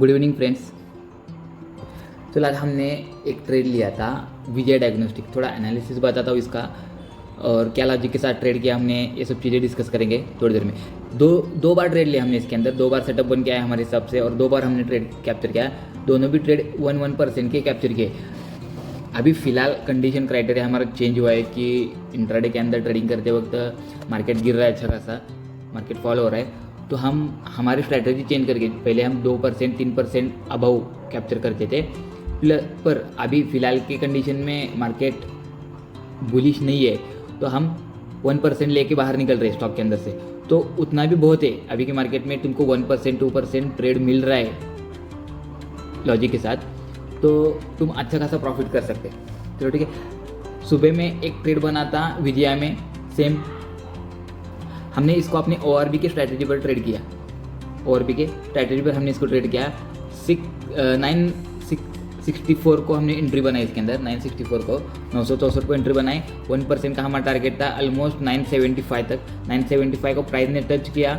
Good evening friends. तो आज हमने एक ट्रेड लिया था विजय डायग्नोस्टिक। थोड़ा एनालिसिस बताता हूँ इसका और क्या लॉजिक के साथ ट्रेड किया हमने, ये सब चीज़ें डिस्कस करेंगे थोड़ी देर में। दो बार ट्रेड लिया हमने इसके अंदर, 2 बार सेटअप बन के आया हमारे हिसाब से और 2 बार हमने ट्रेड कैप्चर किया। दोनों भी ट्रेड 1% के कैप्चर किए। अभी फ़िलहाल कंडीशन क्राइटेरिया हमारा चेंज हुआ है कि इंट्राडे के अंदर ट्रेडिंग करते वक्त मार्केट गिर रहा है, अच्छा खासा मार्केट फॉल हो रहा है, तो हम हमारी स्ट्रैटेजी चेंज करके पहले हम 2% 3% अबव कैप्चर करते थे, पर अभी फ़िलहाल की कंडीशन में मार्केट बुलिश नहीं है तो हम 1% लेके बाहर निकल रहे हैं स्टॉक के अंदर से। तो उतना भी बहुत है। अभी के मार्केट में तुमको 1% 2% ट्रेड मिल रहा है लॉजिक के साथ, तो तुम अच्छा खासा प्रॉफिट कर सकते हैं। चलो ठीक है। सुबह में एक ट्रेड बना था विजया में, सेम हमने इसको अपने ORB के स्ट्रैटेजी पर ट्रेड किया। ORB के स्ट्रैटेजी पर हमने इसको ट्रेड किया। 964 को हमने एंट्री बनाई इसके अंदर, 964 को 964 को एंट्री बनाई। 1% का हमारा टारगेट था ऑलमोस्ट 975 तक। 975 को प्राइस ने टच किया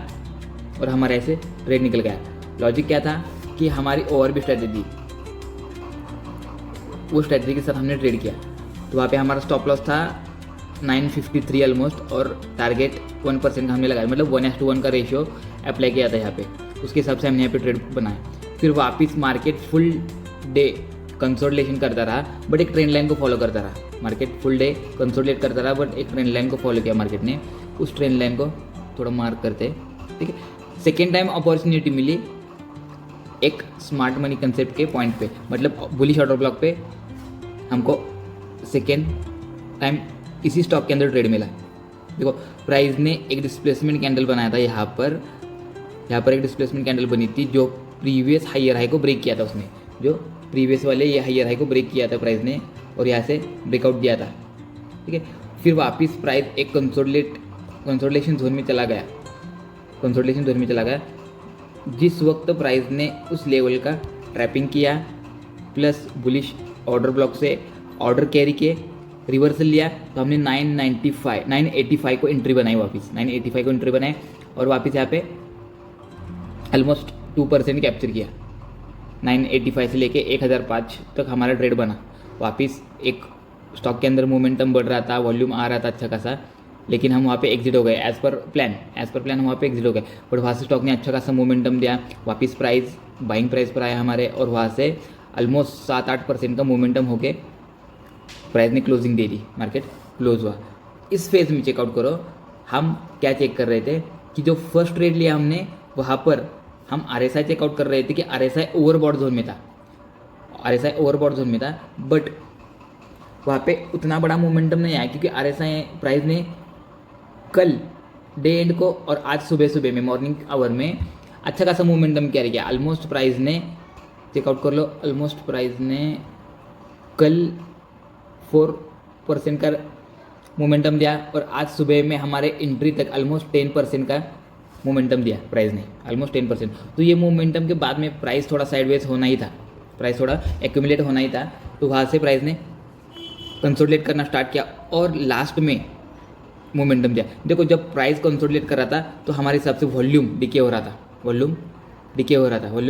और हमारा ऐसे ट्रेड निकल गया। लॉजिक क्या था कि हमारी ORB स्ट्रैटेजी, वो स्ट्रैटेजी के साथ हमने ट्रेड किया। तो वहाँ पे हमारा स्टॉप लॉस था 953 ऑलमोस्ट और टारगेट 1% का हमने लगाया, मतलब 1:1 का रेशियो अप्लाई किया था यहाँ पे। उसके हिसाब से हमने यहाँ पे ट्रेड बनाया। फिर वापस मार्केट फुल डे कंसोलिडेशन करता रहा, बट एक ट्रेंड लाइन को फॉलो करता रहा। मार्केट फुल डे कंसोलिडेट करता रहा, बट एक ट्रेंड लाइन को फॉलो किया मार्केट ने। उस ट्रेंड लाइन को थोड़ा मार्क करते, ठीक है। सेकेंड टाइम अपॉर्चुनिटी मिली एक स्मार्ट मनी कंसेप्ट के पॉइंट पे, मतलब बुलिश ऑर्डर ब्लॉक पे हमको सेकेंड टाइम इसी स्टॉक के अंदर ट्रेड मिला। देखो प्राइस ने एक डिस्प्लेसमेंट कैंडल बनाया था यहाँ पर एक डिस्प्लेसमेंट कैंडल बनी थी जो प्रीवियस हायर हाई को ब्रेक किया था। उसने जो प्रीवियस वाले ये हायर हाई को ब्रेक किया था प्राइस ने और यहाँ से ब्रेकआउट दिया था, ठीक है। फिर वापस प्राइस एक कंसोलिडेशन जोन में चला गया। जिस वक्त प्राइस ने उस लेवल का ट्रैपिंग किया प्लस बुलिश ऑर्डर ब्लॉक से ऑर्डर कैरी किए, रिवर्सल लिया, तो हमने 985 को एंट्री बनाई। वापस 985 को एंट्री बनाए और वापस यहाँ पे ऑलमोस्ट 2% कैप्चर किया। 985 से लेके 1005 तक हमारा ट्रेड बना। वापस एक स्टॉक के अंदर मोमेंटम बढ़ रहा था, वॉल्यूम आ रहा था अच्छा खासा, लेकिन हम वहाँ पे एग्जिट हो गए। एज़ पर प्लान हम वहाँ पे एग्जिट हो गए, बट वहाँ से स्टॉक ने अच्छा खासा मोमेंटम दिया। वापस प्राइस बाइंग प्राइस पर आया हमारे और वहाँ से ऑलमोस्ट 7-8% का मोमेंटम होके प्राइस ने क्लोजिंग दे दी, मार्केट क्लोज हुआ। इस फेज में चेकआउट करो, हम क्या चेक कर रहे थे कि जो फर्स्ट ट्रेड लिया हमने वहाँ पर हम RSI चेकआउट कर रहे थे कि RSI ओवरबॉट जोन में था, बट वहाँ पे उतना बड़ा मोमेंटम नहीं आया क्योंकि RSI प्राइस ने कल डे एंड को और आज सुबह में मॉर्निंग आवर में अच्छा खासा मोमेंटम कैरी किया। ऑलमोस्ट प्राइस ने चेकआउट कर लो, ऑलमोस्ट प्राइस ने कल 4% का मोमेंटम दिया और आज सुबह में हमारे एंट्री तक ऑलमोस्ट 10% का मोमेंटम दिया प्राइस ने, ऑलमोस्ट 10%। तो ये मोमेंटम के बाद में प्राइस थोड़ा साइडवेज होना ही था, प्राइस थोड़ा एक्यूमुलेट होना ही था। तो वहाँ से प्राइस ने कंसोलिडेट करना स्टार्ट किया और लास्ट में मोमेंटम दिया। देखो जब प्राइस कंसोलिडेट कर रहा था तो हमारे हिसाब से वॉल्यूम डिके हो रहा था, वॉल्यूम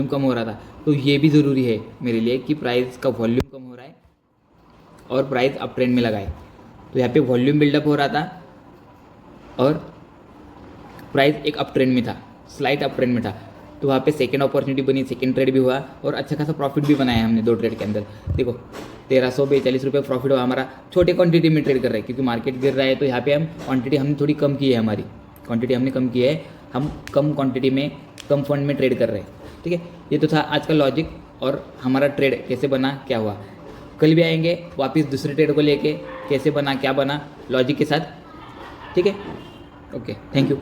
कम हो रहा था। तो ये भी ज़रूरी है मेरे लिए कि प्राइस का वॉल्यूम कम हो रहा है और प्राइस अप ट्रेंड में लगाए। तो यहाँ पे वॉल्यूम बिल्डअप हो रहा था और प्राइस एक अप ट्रेंड में था, स्लाइट अप ट्रेंड में था। तो वहाँ पे सेकेंड अपॉर्चुनिटी बनी, सेकेंड ट्रेड भी हुआ और अच्छा खासा प्रॉफिट भी बनाया हमने 2 ट्रेड के अंदर। देखो 1342 रुपये प्रॉफिट हुआ हमारा। छोटे क्वांटिटी में ट्रेड कर रहे हैं क्योंकि मार्केट गिर रहा है, तो यहाँ पे हम क्वांटिटी हमने थोड़ी कम की है, हमारी क्वांटिटी हमने कम की है। हम कम क्वांटिटी में कम फंड में ट्रेड कर रहे हैं, ठीक है। ये तो था आज का लॉजिक और हमारा ट्रेड कैसे बना, क्या हुआ। कल भी आएंगे वापस दूसरे ट्रेड को लेके, कैसे बना क्या बना लॉजिक के साथ, ठीक है। Okay, thank you.